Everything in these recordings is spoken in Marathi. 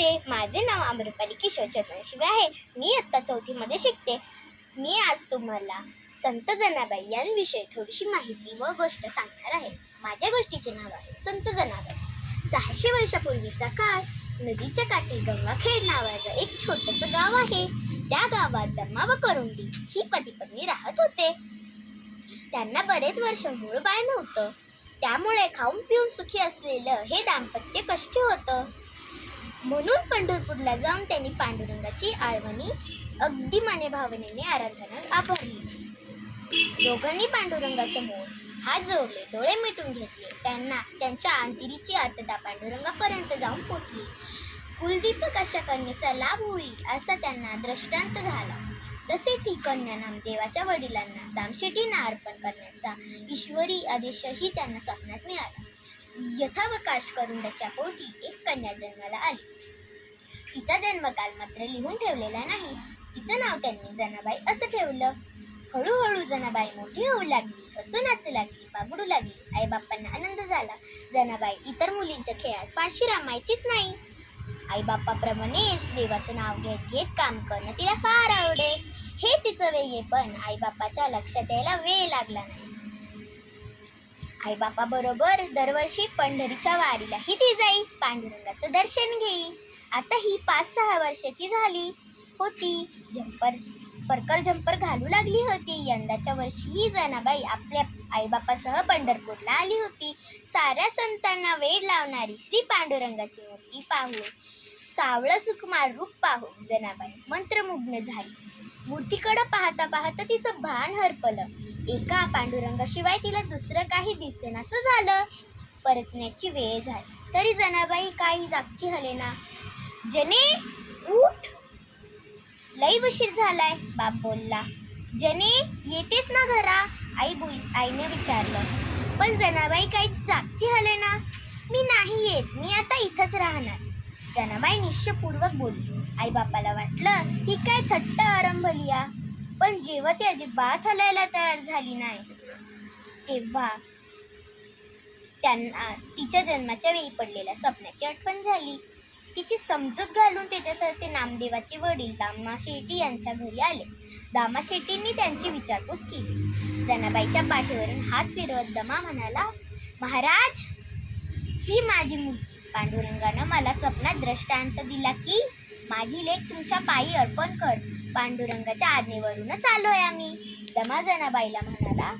नमस्ते, माझे नाव आम्रपाली किशोर चंदनशिवे आहे. मी इयत्ता 4मध्ये शिकते. मी आज तुम्हाला संत जनाबाई यांविषयी थोडीशी माहिती व गोष्ट सांगणार आहे. माझ्या गोष्टीचे नाव आहे संत जनाबाई. 600 वर्षापूर्वीचा काळ. नदीच्या काठी गंगाखेड नावाचं एक छोटंसं गाव आहे. त्या गावात दमा व करुंडी ही पती पत्नी राहत होते. त्यांना बरेच वर्ष मूळ बाळ नव्हतं. त्यामुळे खाऊन पिऊन सुखी असलेलं हे दाम्पत्य कष्टी होतं. म्हणून पंढरपूरला जाऊन त्यांनी पांडुरंगाची आळवणी अगदी मनेभावनेने आराधना आभारली. दोघांनी पांडुरंगासमोर हात जोडले, डोळे मिटून घेतले. त्यांना त्यांच्या अंतरीची अर्थता पांडुरंगापर्यंत जाऊन पोचली. कुलदीपक अशा कन्येचा लाभ होईल असा त्यांना दृष्टांत झाला. तसेच ही कन्या नामदेवाच्या वडिलांना दामशेटींना अर्पण करण्याचा ईश्वरी आदेशही त्यांना स्वप्नात मिळाला. यथावकाश करुंडाच्या पोटी एक कन्या जन्माला आली. तिचा जन्मकाल मात्र लिहून ठेवलेला नाही. तिचं नाव त्यांनी जनाबाई असं ठेवलं. हळूहळू जनाबाई मोठी होऊ लागली, हसू नाचू लागली, बागडू लागली. आईबापांना आनंद झाला. जनाबाई इतर मुलींच्या खेळात फारशी रमायचीच नाही. आईबापाप्रमाणेच देवाचं नाव घेत घेत काम करणं तिला फार आवडे. हे तिचं वेगळेपण आईबापाच्या लक्षात यायला वेळ लागला नाही. आईबापा बरोबर दरवर्षी पंढरीच्या वारीलाही ती जाई, पांडुरंगाचं दर्शन घेई. आता ही 5-6 वर्षाची झाली होती. परकर झंपर घालू लागली होती. यंदाच्या वर्षीही जनाबाई आपल्या आईबापासह पंढरपूरला आली होती. साऱ्या संतांना वेड लावणारी श्री पांडुरंगाची मूर्ती पाहून, सावळं सुकुमार रूप पाहून जनाबाई मंत्रमुग्ध झाली. मूर्तीकडे पाहता पाहता तिचं भान हरपलं. एका पांडुरंगाशिवाय तिला दुसरं काही दिसेनासं झालं. परतण्याची वेळ झाली तरी जनाबाई काही जागची हलेना. जने उठ, लई उशीर झालाय, बाप बोलला. जने येतेस ना घरा, आईने विचारलं. पण जनाबाई काही जागची हलेना. मी नाही येत, मी आता इथंच राहणार, जनाबाई निश्चयपूर्वक बोलली. आईबापाला वाटलं ही काय थट्ट आरंभलिया. पण जेव्हा ती अजिबात हलायला तयार झाली नाही तेव्हा त्यांना तिच्या जन्माच्या वेळी पडलेल्या स्वप्नाची आठवण झाली. तिची समजूत घालून त्याच्यासाठी नामदेवाचे वडील दामाशेटी यांच्या घरी आले. दामाशेटींनी त्यांची विचारपूस केली. जनाबाईच्या पाठीवरून हात फिरवत दमा म्हणाला, महाराज, ही माझी मुलगी. पांडुरंगानं मला स्वप्नात दृष्टांत दिला की माझी लेक तुमच्या पायी अर्पण कर. पांडुरंगाच्या आज्ञेवरूनच आलोय आम्ही. दमा जनाबाईला म्हणाला,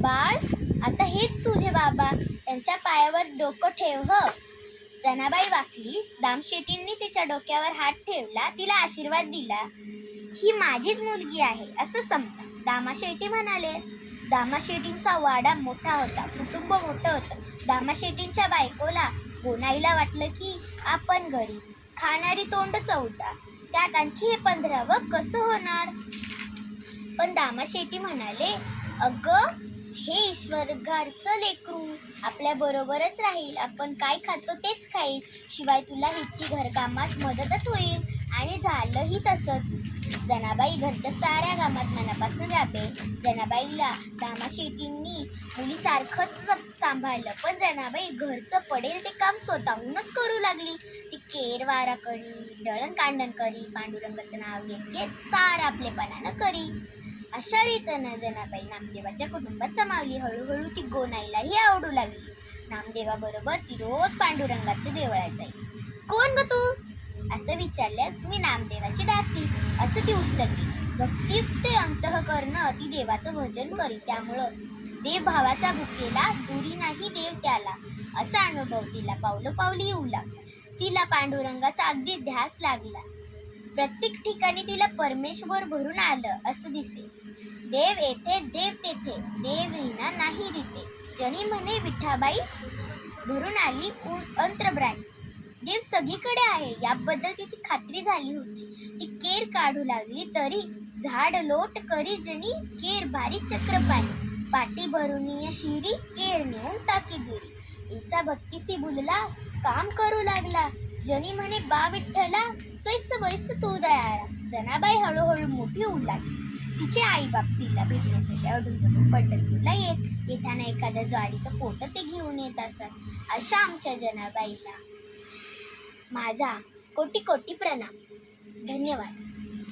बाळ, आता हेच तुझे बाबा, त्यांच्या पायावर डोकं ठेव ह. जनाबाई वाकली. दामशेटींनी तिच्या डोक्यावर हात ठेवला, तिला आशीर्वाद दिला. ही माझीच मुलगी आहे असं समजा. दामाशेटी म्हणाले. दामाशेटींचा वाडा मोठा होता, कुटुंब मोठं होतं. दामाशेटींच्या बायकोला गोनाईला वाटलं की आपण गरीब, खाणारी तोंड 14, त्यात आणखी हे 15 कसं होणार. पण दामाशेटी म्हणाले, अगं, हे ईश्वरघरचं लेकरू आपल्या बरोबरच राहील. आपण काय खातो तेच खाईल. शिवाय तुला हिची घरकामात मदतच होईल. आणि झालंही तसंच. जनाबाई घरच्या साऱ्या कामात मनापासून राबेल. जनाबाईला दामाशेटींनी मुलीसारखंच सांभाळलं. पण जनाबाई घरचं पडेल ते काम स्वतःहूनच करू लागली. ती केर वारा करी, दळण कांडण करी, पांडुरंगाचं नाव घेत घेत सारं आपलेपणानं करी. अशा रीतीनं जनाबाई नामदेवाच्या कुटुंबात सामावली. हळूहळू ती गोनाईलाही आवडू लागली. नामदेवाबरोबर ती रोज पांडुरंगाच्या देवळात जाई. कोण ग तू असं विचारल्यास मी नामदेवाची दासी असं ती उत्तर दिली. भक्तियुक्त अंतःकरण ती देवाचं भजन करी. त्यामुळं देव भावाचा भुकेला, दुरी नाही देव त्याला असा अनुभव तिला पावलोपावली येऊ लागला. तिला पांडुरंगाचा अगदी ध्यास लागला. प्रत्येक ठिकाणी तिला परमेश्वर भरून आलं असं दिसे. देव येथे, देव तेथे, देव विना नाही रीते. जणी म्हणे विठाबाई भरून आली अंतर्ब्राह्मी. देव सगळीकडे आहे याबद्दल तिची खात्री झाली होती. ती केर काढू लागली तरी झाड लोट करी जणी केर भारी चक्रपाणी. पाटी भरून शिरी केर नेऊन टाकी दुरी. ऐसा भक्तीसी बुलला काम करू लागला. जणी म्हणे बा विठ्ठला स्वैस वैस तू दयाळा. जनाबाई हळूहळू मोठी होऊ लागली. तिचे आईबाप तिला भेटण्यासाठी अडून पंढरपूरला येताना एखाद्या ज्वारीचं पोतं ते घेऊन येत असत. अशा आमच्या जनाबाईला माझा कोटी कोटी प्रणाम. धन्यवाद.